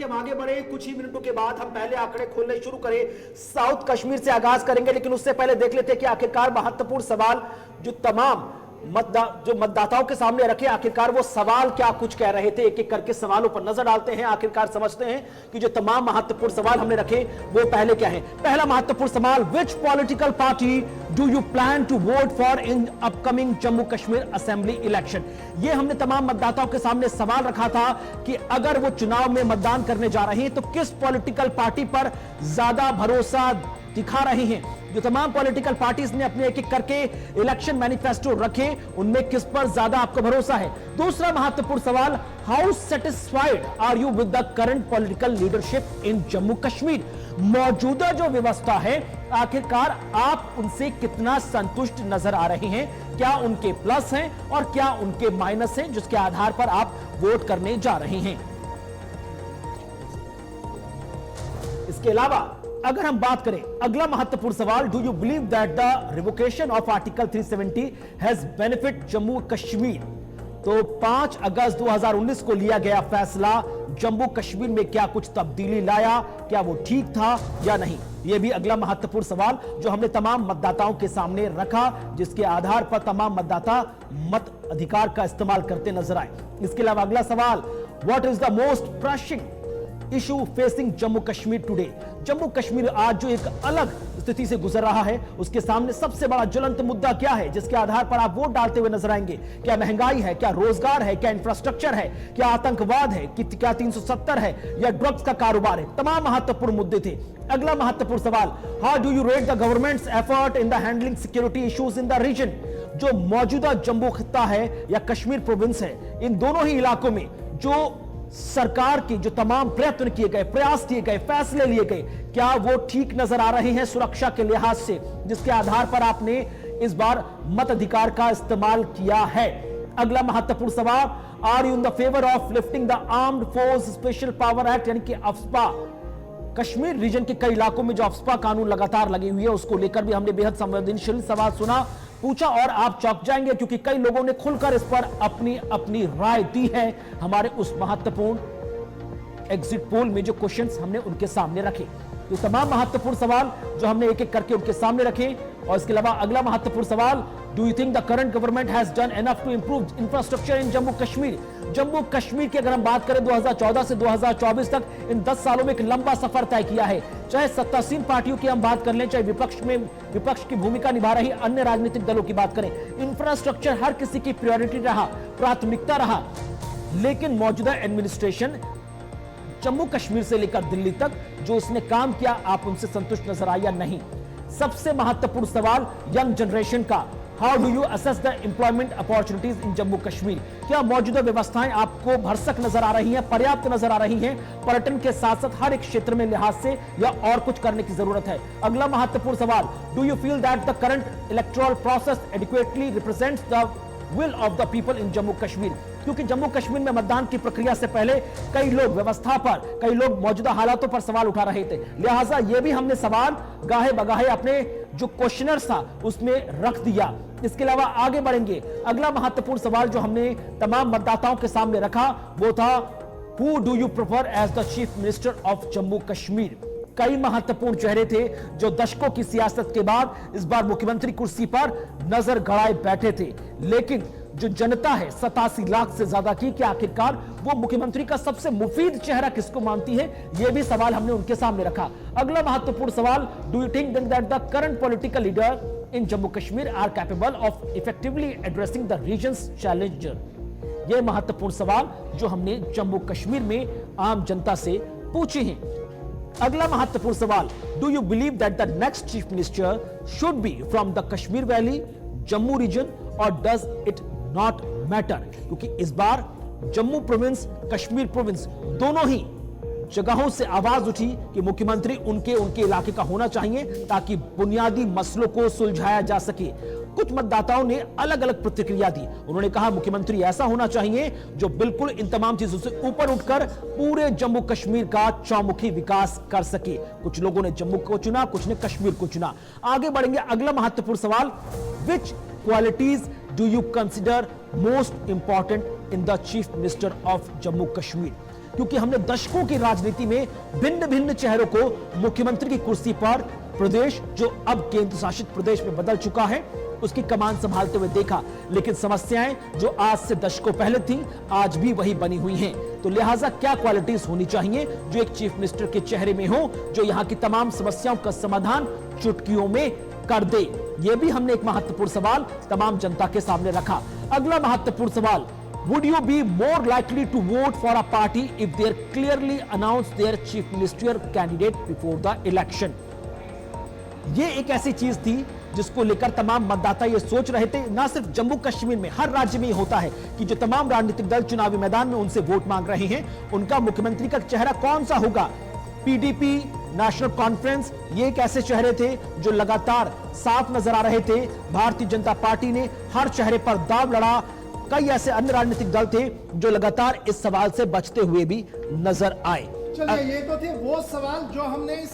कि हम आगे बढ़े कुछ ही मिनटों के बाद हम पहले आंकड़े खोलने शुरू करें। साउथ कश्मीर से आगाज करेंगे, लेकिन उससे पहले देख लेते हैं कि आखिरकार महत्वपूर्ण सवाल जो तमाम मतदाताओं के सामने रखे, आखिरकार वो सवाल क्या कुछ कह रहे थे। एक एक करके सवालों पर नजर डालते हैं, आखिरकार समझते हैं कि जो तमाम महत्वपूर्ण सवाल हमने रखे वो पहले क्या है। पहला महत्वपूर्ण सवाल, which political party do you plan to vote for in upcoming Jammu Kashmir assembly election. ये हमने तमाम मतदाताओं के सामने सवाल रखा था कि अगर वो चुनाव में मतदान करने जा रहे हैं तो किस पॉलिटिकल पार्टी पर ज्यादा भरोसा दिखा रहे हैं। जो तमाम पॉलिटिकल पार्टीज ने अपने एक एक करके इलेक्शन मैनिफेस्टो रखे, उनमें किस पर ज्यादा आपको भरोसा है। दूसरा महत्वपूर्ण सवाल, how satisfied are you with the current political leadership in Jammu Kashmir. मौजूदा जो व्यवस्था है, आखिरकार आप उनसे कितना संतुष्ट नजर आ रहे हैं। क्या उनके प्लस हैं और क्या उनके माइनस हैं, जिसके आधार पर आप वोट करने जा रहे हैं। इसके अलावा अगर हम बात करें, अगला महत्वपूर्ण सवाल, do you believe that the revocation of article 370 has benefit Jammu Kashmir. तो 5 अगस्त 2019 को लिया गया फैसला जम्मू कश्मीर में क्या कुछ तब्दीली लाया, क्या वो ठीक था या नहीं। यह भी अगला महत्वपूर्ण सवाल जो हमने तमाम मतदाताओं के सामने रखा, जिसके आधार पर तमाम मतदाता मत अधिकार का इस्तेमाल करते नजर आए। इसके अलावा अगला सवाल, what is the most pressing issue facing Jammu Kashmir today. Jammu Kashmir आज जो एक अलग स्थिति से गुजर रहा है, उसके सामने सबसे बड़ा ज्वलंत मुद्दा क्या है, जिसके आधार पर आप वोट डालते हुए नजर आएंगे। क्या महंगाई है, क्या रोजगार है, क्या इंफ्रास्ट्रक्चर है, क्या आतंकवाद है, क्या 370 है, या ड्रग्स का कारोबार है। तमाम महत्वपूर्ण मुद्दे थे। अगला महत्वपूर्ण सवाल, how do you rate the government's effort in the handling security issues in the region. जो मौजूदा जम्मू खित्ता है या कश्मीर प्रोविंस है, इन दोनों ही इलाकों में जो सरकार की जो तमाम प्रयत्न किए गए, प्रयास किए गए, फैसले लिए गए, क्या वो ठीक नजर आ रहे हैं सुरक्षा के लिहाज से, जिसके आधार पर आपने इस बार मताधिकार का इस्तेमाल किया है। अगला महत्वपूर्ण सवाल, are you in the favour of lifting the armed force special power act यानी कि अफ्स्पा। कश्मीर रीजन के कई इलाकों में जो अफ्स्पा कानून लगातार लगी हुई है, उसको लेकर भी हमने बेहद संवेदनशील सवाल पूछा और आप चौंक जाएंगे, क्योंकि कई लोगों ने खुलकर इस पर अपनी अपनी राय दी है। हमारे उस महत्वपूर्ण एग्जिट पोल में जो क्वेश्चंस हमने उनके सामने रखे, तो तमाम महत्वपूर्ण सवाल जो हमने एक एक करके उनके सामने रखे। और इसके अलावा अगला महत्वपूर्ण सवाल, do you think the current government has done enough to improve infrastructure in Jammu Kashmir. Jammu Kashmir की अगर हम बात करें 2014 से 2024 तक, इन 10 सालों में एक लंबा सफर तय किया है। चाहे सत्तासीन पार्टियों की हम बात कर लें, चाहे विपक्ष की भूमिका निभा रही अन्य राजनीतिक दलों की बात करें, इंफ्रास्ट्रक्चर हर किसी की प्रायोरिटी रहा, प्राथमिकता रहा। लेकिन मौजूदा एडमिनिस्ट्रेशन जम्मू कश्मीर से लेकर दिल्ली तक जो उसने काम किया, आप उनसे संतुष्ट नजर आए या नहीं। सबसे महत्वपूर्ण सवाल यंग जनरेशन का, how do you assess the employment opportunities in Jammu Kashmir. क्या मौजूदा व्यवस्थाएं आपको भरसक नजर आ रही हैं, पर्याप्त नजर आ रही हैं। पर्यटन के साथ साथ हर एक क्षेत्र में लिहाज से, या और कुछ करने की जरूरत है। अगला महत्वपूर्ण सवाल, do you feel that the current electoral process adequately represents the will of the people in Jammu Kashmir. क्योंकि जम्मू कश्मीर में मतदान की प्रक्रिया से पहले कई लोग व्यवस्था पर, कई लोग मौजूदा हालातों पर सवाल उठा रहे थे। लिहाजा यह भी हमने सवाल गाहे बगाहे अपने जो क्वेश्चनर्स था उसमें रख दिया। इसके अलावा आगे बढ़ेंगे, अगला महत्वपूर्ण सवाल जो हमने तमाम मतदाताओं के सामने रखा वो था, who do you prefer as the chief minister of Jammu Kashmir. कई महत्वपूर्ण चेहरे थे जो दशकों की सियासत के बाद इस बार मुख्यमंत्री कुर्सी पर नजर गड़ाए बैठे थे, लेकिन जो जनता है 87 लाख से ज्यादा की, कि आखिरकार वो मुख्यमंत्री का सबसे मुफीद चेहरा किसको मानती है, यह भी सवाल हमने उनके सामने रखा। अगला महत्वपूर्ण सवाल, do you think that the current political leader in Jammu Kashmir are capable of effectively addressing the regions challenger. यह महत्वपूर्ण सवाल जो हमने जम्मू कश्मीर में आम जनता से पूछे हैं। अगला महत्वपूर्ण सवाल, do you believe that the next chief minister should be from the Kashmir valley, Jammu region, और डज इट नॉट मैटर। क्योंकि इस बार जम्मू प्रोविंस, कश्मीर प्रोविंस दोनों ही जगहों से आवाज उठी कि मुख्यमंत्री उनके इलाके का होना चाहिए, ताकि बुनियादी मसलों को सुलझाया जा सके। कुछ मतदाताओं ने अलग अलग प्रतिक्रिया दी। उन्होंने कहा मुख्यमंत्री ऐसा होना चाहिए जो बिल्कुल इन तमाम चीजों से ऊपर उठकर पूरे जम्मू कश्मीर का चौमुखी विकास कर सके। कुछ लोगों ने जम्मू को चुना, कुछ ने कश्मीर को चुना। आगे बढ़ेंगे, अगला महत्वपूर्ण सवाल, which qualities do you consider most important in the chief minister of Jammu Kashmir. क्योंकि हमने दशकों की राजनीति में भिन्न भिन्न चेहरों को मुख्यमंत्री की कुर्सी पर प्रदेश जो अब केंद्र शासित प्रदेश में बदल चुका है उसकी कमान संभालते हुए देखा, लेकिन समस्याएं जो आज से दशकों पहले थी आज भी वही बनी हुई हैं। तो लिहाजा क्या क्वालिटीज होनी चाहिए जो एक चीफ मिनिस्टर के चेहरे में हो, जो यहां की तमाम समस्याओं का समाधान चुटकियों में कर दे। यह भी हमने एक महत्वपूर्ण सवाल तमाम जनता के सामने रखा। अगला महत्वपूर्ण सवाल, would you be more likely to vote for a party if they clearly announce their chief ministerial candidate before the election? ये एक ऐसी चीज थी जिसको लेकर तमाम मतदाता ये सोच रहे थे। ना सिर्फ जम्मू कश्मीर में, हर राज्य में होता है कि जो तमाम राजनीतिक दल चुनावी मैदान में उनसे वोट मांग रहे हैं, उनका मुख्यमंत्री का चेहरा कौन सा होगा। पीडीपी, नेशनल कॉन्फ्रेंस, ये एक ऐसे चेहरे थे जो लगातार साफ नजर आ रहे थे। भारतीय जनता पार्टी ने हर चेहरे पर दाव लड़ा। कई ऐसे अन्य राजनीतिक दल थे जो लगातार इस सवाल से बचते हुए भी नजर आए। चलिए, ये तो थे वो सवाल जो हमने